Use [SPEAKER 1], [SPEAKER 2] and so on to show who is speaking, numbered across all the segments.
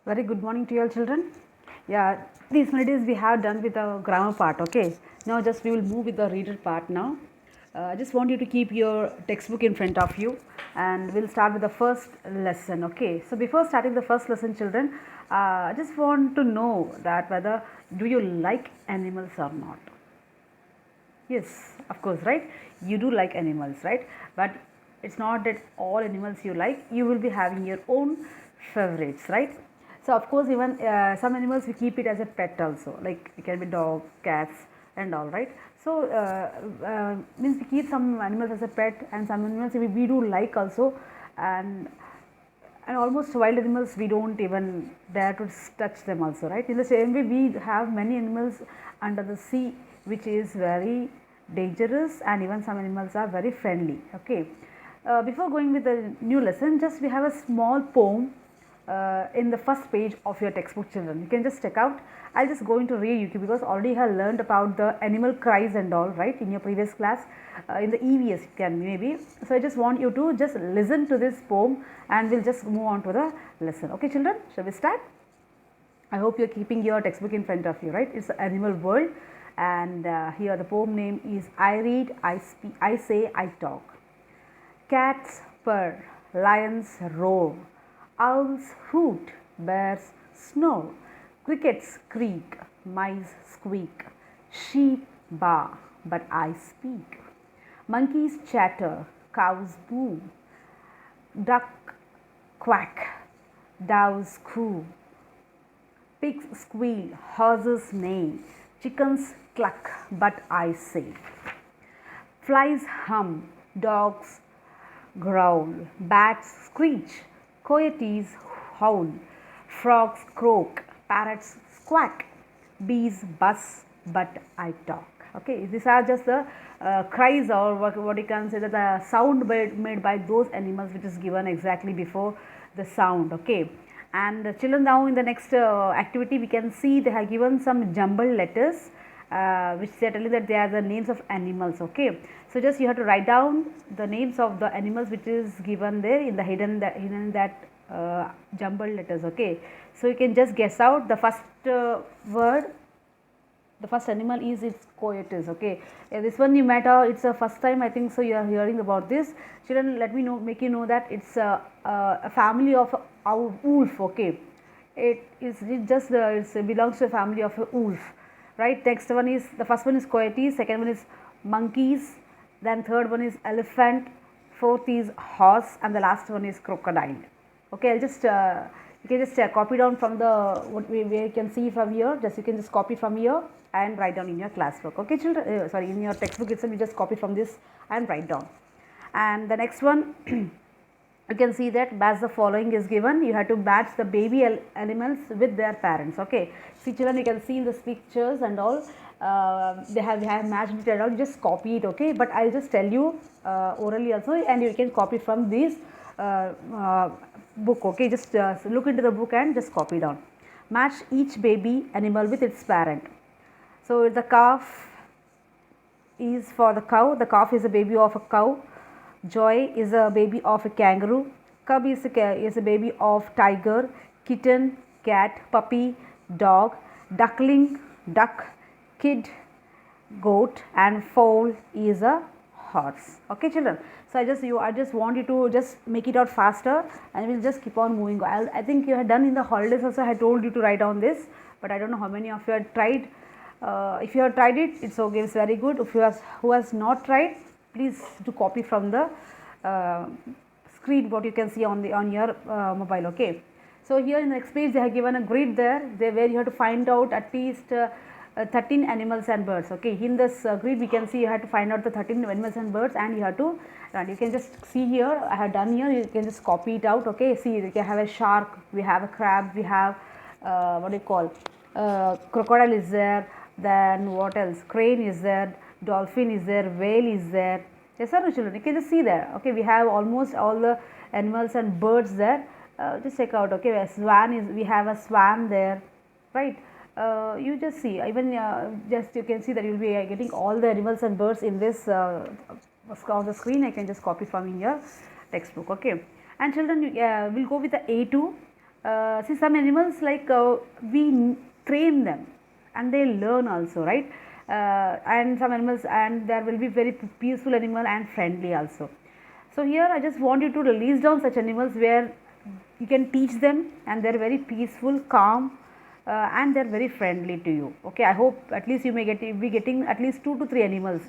[SPEAKER 1] Very good morning to you all children. Yeah, these many days we have done with the grammar part, okay. Now just we will move with the reader part now. I just want you to keep your textbook in front of you and we'll start with the first lesson, okay. So before starting the first lesson children, I just want to know that whether do you like animals or not. Yes, of course, right? You do like animals, right? But it's not that all animals you like, you will be having your own favorites, right? So, of course, even some animals we keep it as a pet also, like it can be dog, cats, and all, right? So, means we keep some animals as a pet, and some animals we do like also, and almost wild animals we don't even dare to touch them also, right? In the same way we have many animals under the sea which is very dangerous, and even some animals are very friendly, okay. Before going with the new lesson, just we have a small poem in the first page of your textbook children. You can just check out. I'll just going to read you because already you have learned about the animal cries and all, right, in your previous class, in the EVS you can maybe. So I just want you to just listen to this poem and we'll just move on to the lesson. Okay children, shall we start? I hope you're keeping your textbook in front of you, right? It's the animal world, and here the poem name is I read, I speak, I say, I talk. Cats purr, lions roar, owls hoot, bears snore, crickets creak, mice squeak, sheep baa, but I speak. Monkeys chatter, cows boo, duck quack, doves coo, pigs squeal, horses neigh, chickens cluck, but I say. Flies hum, dogs growl, bats screech, coyotes howl, frogs croak, parrots squawk, bees buzz, but I talk. Okay, these are just the cries, or what you can say, that the sound made by those animals which is given exactly before the sound. Okay, and children, now in the next activity we can see they have given some jumbled letters which they are telling that they are the names of animals, okay. So just you have to write down the names of the animals which is given there in the hidden that jumbled letters, okay. So you can just guess out the first word. The first animal is its coyotes, okay. This one you might have, it's a first time I think so you are hearing about this children. Let me know, make you know that it's a family of our wolf, okay. It just it belongs to a family of a wolf, right. Next one is, the first one is coyotes, second one is monkeys, then third one is elephant, fourth is horse, and the last one is crocodile. Okay, I'll just you can just copy down from the what we can see from here. Just you can just copy from here and write down in your classwork. Okay, children. Sorry, in your textbook itself, you just copy from this and write down. And the next one, you can see that as the following is given, you have to match the baby animals with their parents, okay. See children, you can see in the pictures and all, we have matched it and all, you just copy it, okay. But I'll just tell you orally also, and you can copy from this book, okay. Just look into the book and just copy down. Match each baby animal with its parent. So the calf is for the cow. The calf is a baby of a cow. Joy is a baby of a kangaroo. Cub is a baby of tiger. Kitten, cat, puppy, dog. Duckling, duck. Kid, goat, and foal is a horse. Okay children, so I just want you to just make it out faster and we'll just keep on moving. I think you had done in the holidays also. I told you to write down this, but I don't know how many of you had tried. If you have tried it, it's okay, it's very good. If you who has not tried, please to copy from the screen what you can see on your mobile, okay. So here in the next page they have given a grid there, where you have to find out at least 13 animals and birds, okay. In this grid we can see you have to find out the 13 animals and birds, and you have to run. You can just see here, I have done here, you can just copy it out, okay. See, we can have a shark, we have a crab, we have what do you call, crocodile is there, then what else, crane is there, dolphin is there, whale is there. Yes sir, children, you can just see there, okay. We have almost all the animals and birds there. Just check out, okay. A swan is, we have a swan there, right. You just see, even just you can see that you will be getting all the animals and birds in this on the screen. I can just copy from in your textbook, okay. And children, we'll go with the A2. See, some animals like we train them and they learn also, right? And some animals, and there will be very peaceful animal and friendly also. So here I just want you to release down such animals where you can teach them and they are very peaceful, calm, and they are very friendly to you. Okay, I hope at least you may be getting at least 2 to 3 animals,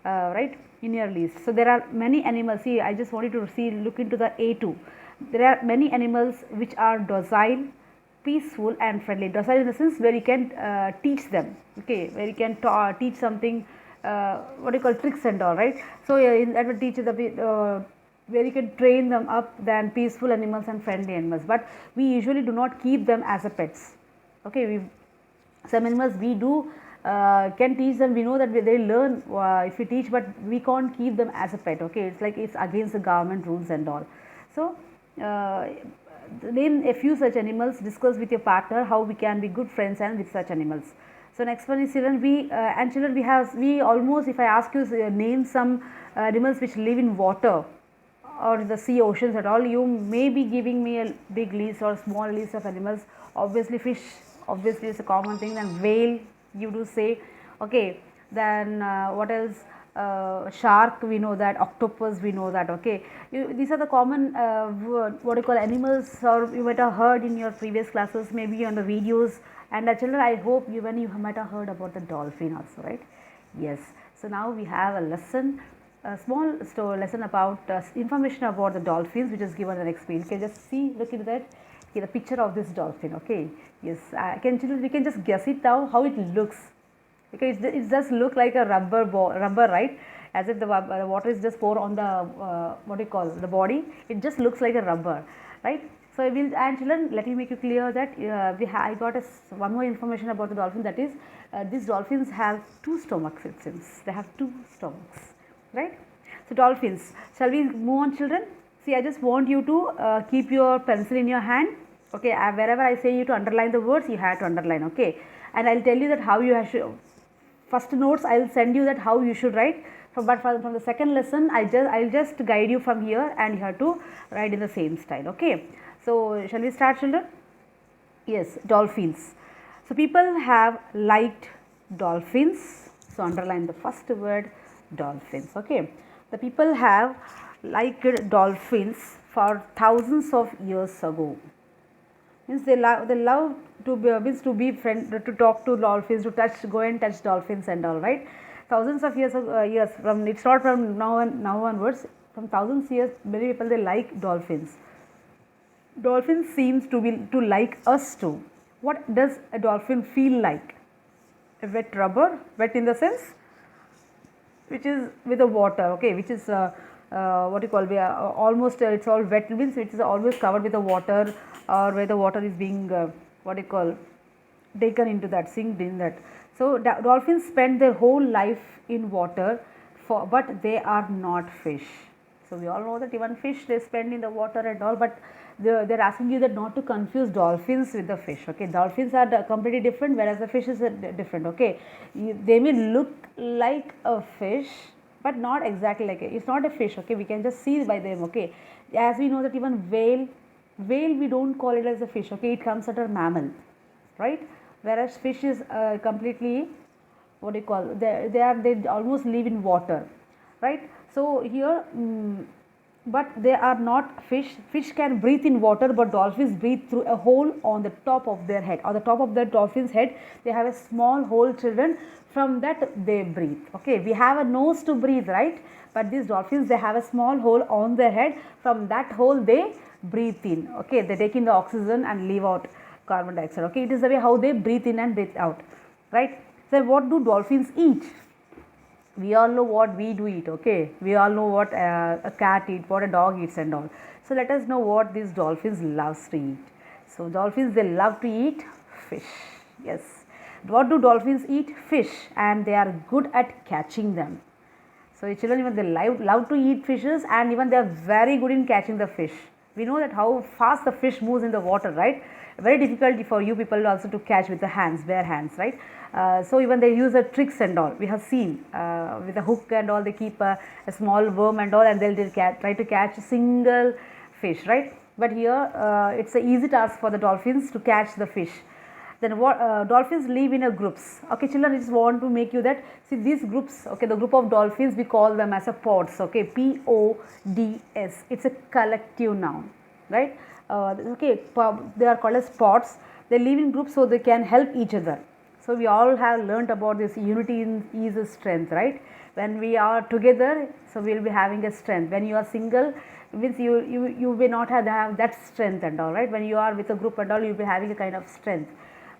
[SPEAKER 1] right, in your list. So there are many animals. See, I just want you to see, look into the A2. There are many animals which are docile, peaceful and friendly. Docile in the sense where you can teach them, okay, where you can teach something, what do you call, tricks and all, right. So that will teach the where you can train them up than peaceful animals and friendly animals. But we usually do not keep them as a pets. Okay, some animals we do can teach them. We know that they learn if we teach, but we can't keep them as a pet. Okay, it's like it's against the government rules and all. So name a few such animals, discuss with your partner how we can be good friends and with such animals. So next one is children. We almost, if I ask you name some animals which live in water or the sea, oceans at all, you may be giving me a big list or small list of animals. Obviously fish, obviously it's a common thing. Then whale, you do say, okay. Then what else? Shark, we know that. Octopus, we know that. Okay, these are the common what you call animals, or you might have heard in your previous classes, maybe on the videos. And children, I hope you might have heard about the dolphin also, right? Yes. So now we have a lesson, a small lesson about information about the dolphins, which is given on the next page. You can just see, look into that. Okay, the picture of this dolphin. Okay, yes, children, we can just guess it now how it looks. Okay, it does look like a rubber, right? As if the water is just poured on the what do you call, the body. It just looks like a rubber, right? So I will, and children, let me make you clear that I got one more information about the dolphin, that is these dolphins have 2 stomachs. It seems they have 2 stomachs, right? So dolphins, shall we move on, children? See, I just want you to keep your pencil in your hand. Okay, wherever I say you to underline the words, you have to underline. Okay, and I'll tell you that how you have to. First notes I will send you that how you should write, but from the second lesson I'll just guide you from here, and you have to write in the same style. Okay, so shall we start, children? Yes, dolphins. So people have liked dolphins. So underline the first word, dolphins. Okay, the people have liked dolphins for thousands of years ago. Means they love to be, to talk to dolphins, to go and touch dolphins and all, right? Thousands of years from, it's not from now onwards, from thousands years, many people they like dolphins. Dolphin seems to like us too. What does a dolphin feel like? A wet rubber, wet in the sense which is with the water, okay, which is what you call, we are almost it's all wet, means it is always covered with the water, or where the water is being what you call, taken into that, sinked in that. So dolphins spend their whole life in water, but they are not fish. So we all know that even fish they spend in the water and all, but they're asking you that not to confuse dolphins with the fish. Okay, dolphins are completely different, whereas the fish is different. Okay, they may look like a fish, but not exactly like it's not a fish. Okay, we can just see by them. Okay, as we know that even whale we don't call it as a fish. Okay, it comes under mammal, right? Whereas fish is completely, what do you call, they almost live in water, right? So here but they are not fish. Fish can breathe in water, but dolphins breathe through a hole on the top of their head. On the top of the dolphin's head they have a small hole, children. From that they breathe. Okay, we have a nose to breathe, right? But these dolphins, they have a small hole on their head. From that hole they breathe in. Okay, they take in the oxygen and leave out carbon dioxide. Okay, it is the way how they breathe in and breathe out, right? So what do dolphins eat? We all know what we do eat. Okay, we all know what a cat eats, what a dog eats and all. So let us know what these dolphins loves to eat. So dolphins, they love to eat fish. Yes, what do dolphins eat? Fish, and they are good at catching them. So children, even they love to eat fishes, and even they are very good in catching the fish. We know that how fast the fish moves in the water, right? Very difficult for you people also to catch with the hands, bare hands, right? So even they use the tricks and all. We have seen with a hook and all, they keep a small worm and all, and they'll try to catch a single fish, right? but here it's an easy task for the dolphins to catch the fish. Then what dolphins live in a groups. Okay, children, I just want to make you that, see these groups, okay, the group of dolphins, we call them as a pods, okay, P-O-D-S. It's a collective noun, right? Okay, they are called as pods. They live in groups so they can help each other. So we all have learnt about this unity in is a strength, right? When we are together, so we will be having a strength. When you are single, means you may not have that strength and all, right? When you are with a group and all, you will be having a kind of strength.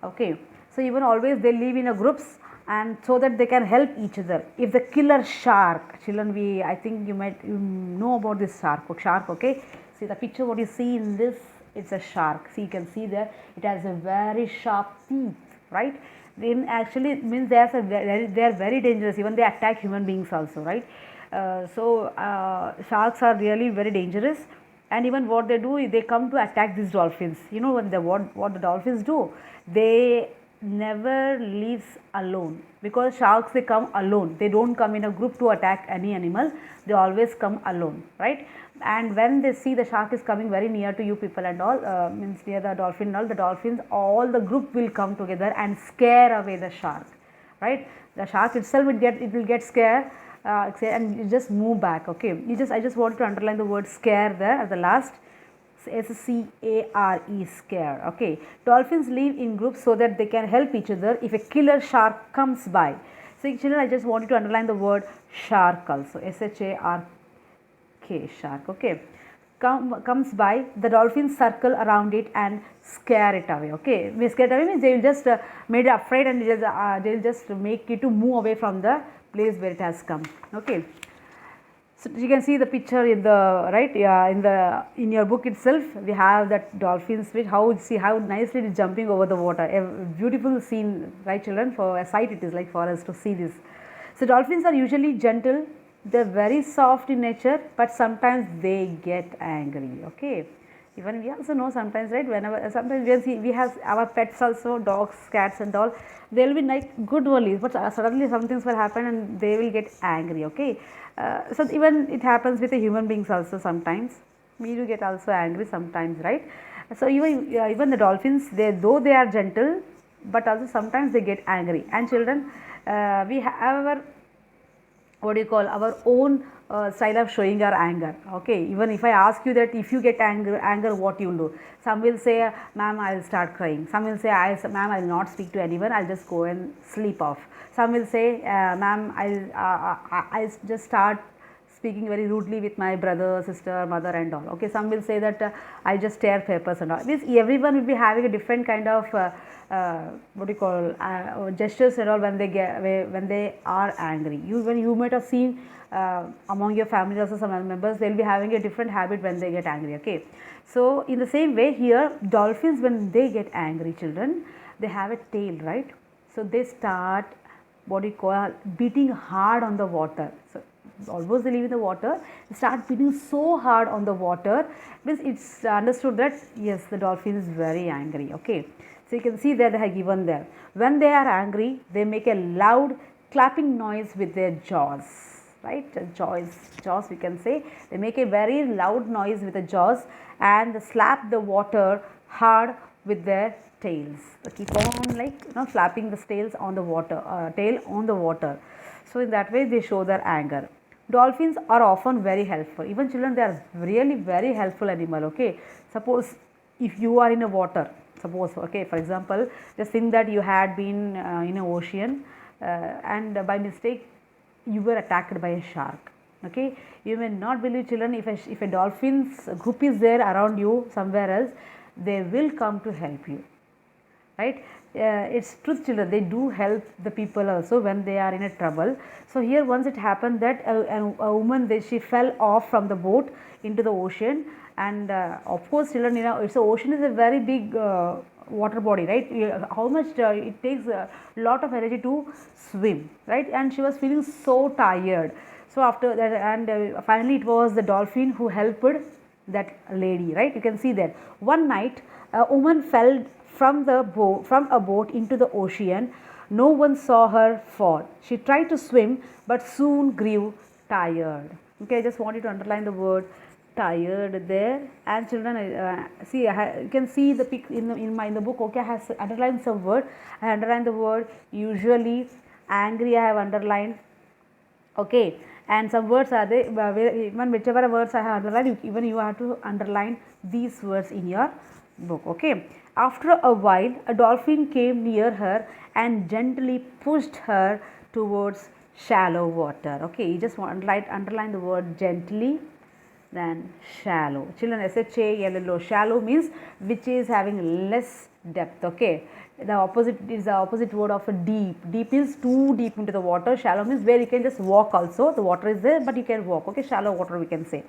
[SPEAKER 1] Okay, so even always they live in a groups, and so that they can help each other. If the killer shark, children, I think you know about this shark, okay? See the picture what you see in this, it's a shark. See, you can see there, it has a very sharp teeth, right? Then actually it means they are very dangerous, even they attack human beings also, right? Sharks are really very dangerous, and even what they do is they come to attack these dolphins. You know what the dolphins do, they never leaves alone, because sharks, they come alone, they don't come in a group to attack any animal, they always come alone, right? And when they see the shark is coming very near to you people and all, means near the dolphin and all, the dolphins, all the group will come together and scare away the shark, right? The shark itself will get scared, and you just move back. Okay, I just want to underline the word scare there at the last, S-C-A-R-E, scare. Okay, dolphins live in groups so that they can help each other if a killer shark comes by. So children, I just want you to underline the word shark also, S-H-A-R-K, shark. Okay, comes by, the dolphins circle around it and scare it away. Okay, scare it away means they will just made it afraid, and they will just make it to move away from the place where it has come. Okay, so you can see the picture in the right, in your book itself. We have that dolphins, which how nicely it is jumping over the water. A beautiful scene, right, children? For a sight it is, like, for us to see this. So dolphins are usually gentle. They are very soft in nature, but sometimes they get angry. Okay, even we also know sometimes, right? Sometimes we have our pets also, dogs, cats and all. They will be like good only, but suddenly some things will happen and they will get angry. Okay, so even it happens with the human beings also. Sometimes we do get also angry sometimes, right? So even the dolphins, though they are gentle, but also sometimes they get angry. And children, we have our own style of showing our anger. Okay, even if I ask you that if you get anger, what you will do? Some will say, ma'am, I will start crying. Some will say, ma'am, I will not speak to anyone, I will just go and sleep off. Some will say, ma'am, I'll just start speaking very rudely with my brother, sister, mother and all. Okay, some will say that I just tear papers and all. Means everyone will be having a different kind of gestures and all when they are angry. When you might have seen among your family also, some members, they will be having a different habit when they get angry. Okay, so in the same way here, dolphins, when they get angry, children, they have a tail, right? So they start beating hard on the water. So almost they live in the water, they start beating so hard on the water, means it's understood that yes, the dolphin is very angry. Okay, so you can see that they have given there. When they are angry, they make a loud clapping noise with their jaws, right? Jaws we can say. They make a very loud noise with the jaws, and they slap the water hard with their tails. They keep on slapping the tail on the water. So in that way they show their anger. Dolphins are often very helpful. Even children, they are really very helpful animal. Okay, suppose if you are in a water, okay, for example, just think that you had been in an ocean and by mistake you were attacked by a shark. Okay, you may not believe, children, if a dolphin's group is there around you somewhere else, they will come to help you, right? It's truth, children, they do help the people also when they are in a trouble. So here once it happened that a woman, she fell off from the boat into the ocean, and of course, children, it's ocean is a very big water body, right? How much it takes a lot of energy to swim, right? And she was feeling so tired. So after that, and finally it was the dolphin who helped that lady, right? You can see that one night a woman fell from a boat into the ocean. No one saw her fall. She tried to swim but soon grew tired. Okay, I just want you to underline the word tired there. And children, see, you can see the pic in the book. Okay, I have underlined some word. I underlined the word usually, angry. I have underlined. Okay, and some words are there. Even whichever words I have underlined, even you have to underline these words in your book. Okay. After a while, a dolphin came near her and gently pushed her towards shallow water. Okay, you just underline the word gently, then shallow. Children, SHALLOW. Shallow means which is having less depth. Okay, the opposite is the opposite word of a deep. Deep is too deep into the water. Shallow means where you can just walk also. The water is there, but you can walk. Okay, shallow water we can say.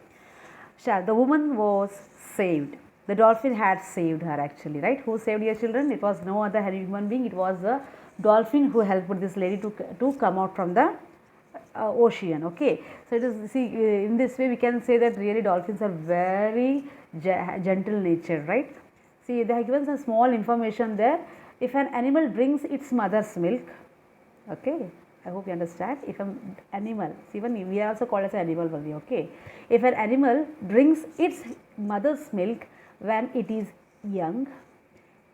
[SPEAKER 1] The woman was saved. The dolphin had saved her actually, right? Who saved your children? It was no other human being. It was the dolphin who helped this lady to come out from the ocean. Okay, so it is, see, in this way we can say that really dolphins are very gentle nature, right? See, they have given some small information there. If an animal drinks its mother's milk, okay, I hope you understand. If an animal, even we are also called as an animal only, okay. If an animal drinks its mother's milk when it is young,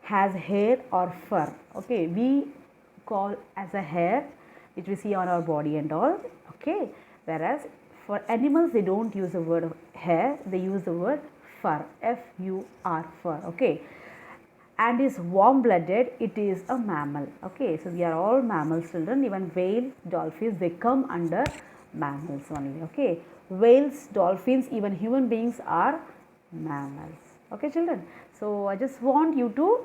[SPEAKER 1] has hair or fur, okay, we call as a hair which we see on our body and all, okay. Whereas for animals they don't use the word hair, they use the word fur, F-U-R, fur, okay. And is warm blooded, it is a mammal, okay. So we are all mammals, children. Even whale, dolphins, they come under mammals only, okay. Whales, dolphins, even human beings are mammals, okay children. So I just want you to,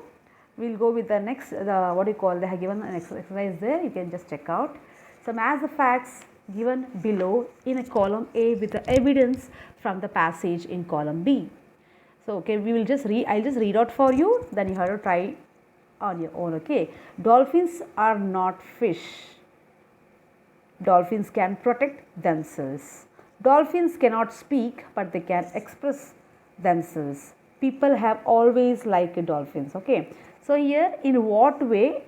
[SPEAKER 1] we'll go with the next, what do you call, they have given an exercise there, you can just check out. Some as the facts given below in a column A with the evidence from the passage in column B. So, okay, we will just I'll just read out for you, then you have to try on your own, okay. Dolphins are not fish. Dolphins can protect themselves. Dolphins cannot speak, but they can express themselves. People have always liked dolphins, okay. So, here in what way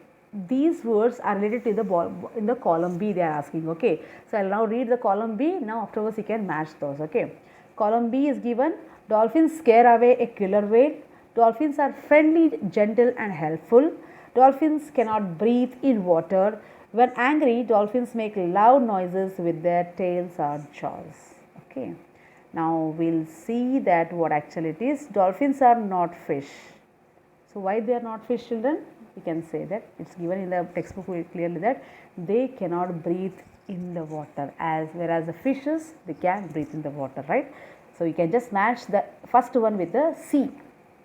[SPEAKER 1] these words are related to the in the column B they are asking, okay. So, I will now read the column B, now afterwards you can match those, okay. Column B is given, dolphins scare away a killer whale. Dolphins are friendly, gentle and helpful. Dolphins cannot breathe in water. When angry, dolphins make loud noises with their tails or jaws, okay. Now, we will see that what actually it is. Dolphins are not fish. So, why they are not fish, children? We can say that it is given in the textbook clearly that they cannot breathe in the water, as whereas the fishes, they can breathe in the water, right. So, you can just match the first one with the C,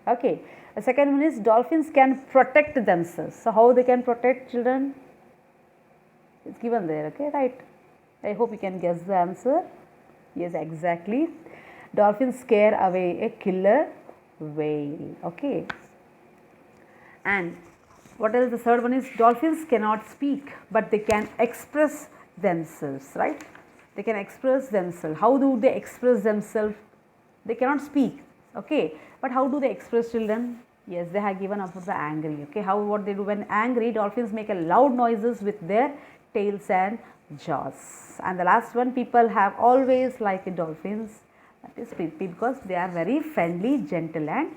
[SPEAKER 1] okay. The second one is dolphins can protect themselves. So, how they can protect, children? It's given there, okay, right. I hope you can guess the answer. Yes, exactly. Dolphins scare away a killer whale, okay. And what else? The third one is dolphins cannot speak, but they can express themselves, right. They can express themselves. How do they express themselves? They cannot speak, okay, but how do they express, children? Yes, they have given up for the angry, okay. How, what they do when angry? Dolphins make a loud noises with their tails and jaws. And the last one, people have always liked dolphins, that is because they are very friendly, gentle and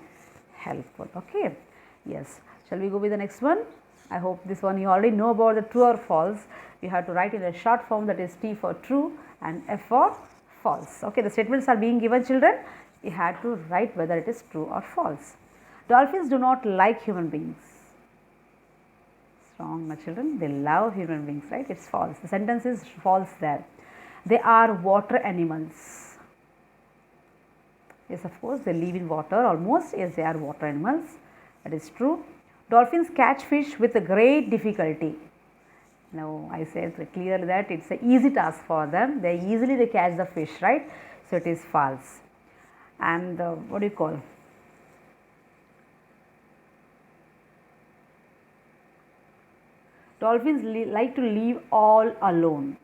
[SPEAKER 1] helpful, okay. Yes, shall we go with the next one? I hope this one you already know about the true or false. You have to write in a short form, that is T for true and F for false, okay. The statements are being given, children. You have to write whether it is true or false. Dolphins do not like human beings. Wrong, my children. They love human beings, right? It's false. The sentence is false there. They are water animals. Yes, of course, they live in water almost. Yes, they are water animals. That is true. Dolphins catch fish with a great difficulty. Now, I said clearly that it's an easy task for them. They catch the fish, right? So, it is false. And what do you call? Dolphins like to live all alone.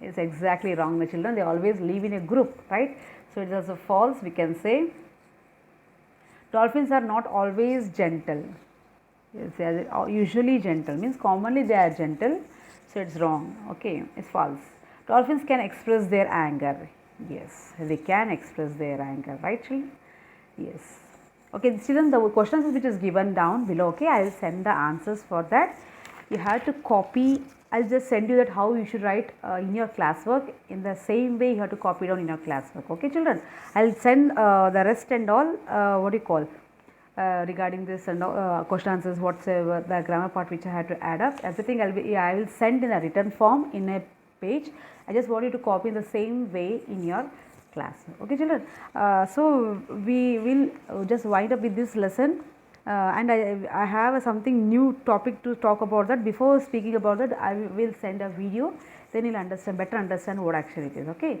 [SPEAKER 1] It's exactly wrong, my children. They always live in a group, right? So, it is a false, we can say. Dolphins are not always gentle. Yes, they are usually gentle, means commonly they are gentle. So, it's wrong, okay, it's false. Dolphins can express their anger. Yes, they can express their anger, right children? Yes. Okay, children, the questions which is given down below, okay, I will send the answers for that. You have to copy, I'll just send you that how you should write in your classwork. In the same way you have to copy down in your classwork, okay children. I'll send the rest and all, what do you call, regarding this and question answers whatsoever, the grammar part which I had to add up, everything I will send in a written form in a page. I just want you to copy in the same way in your class, okay children. So we will just wind up with this lesson, and I have something new topic to talk about that. Before speaking about that, I will send a video, then you'll understand, better understand what actually it is, okay.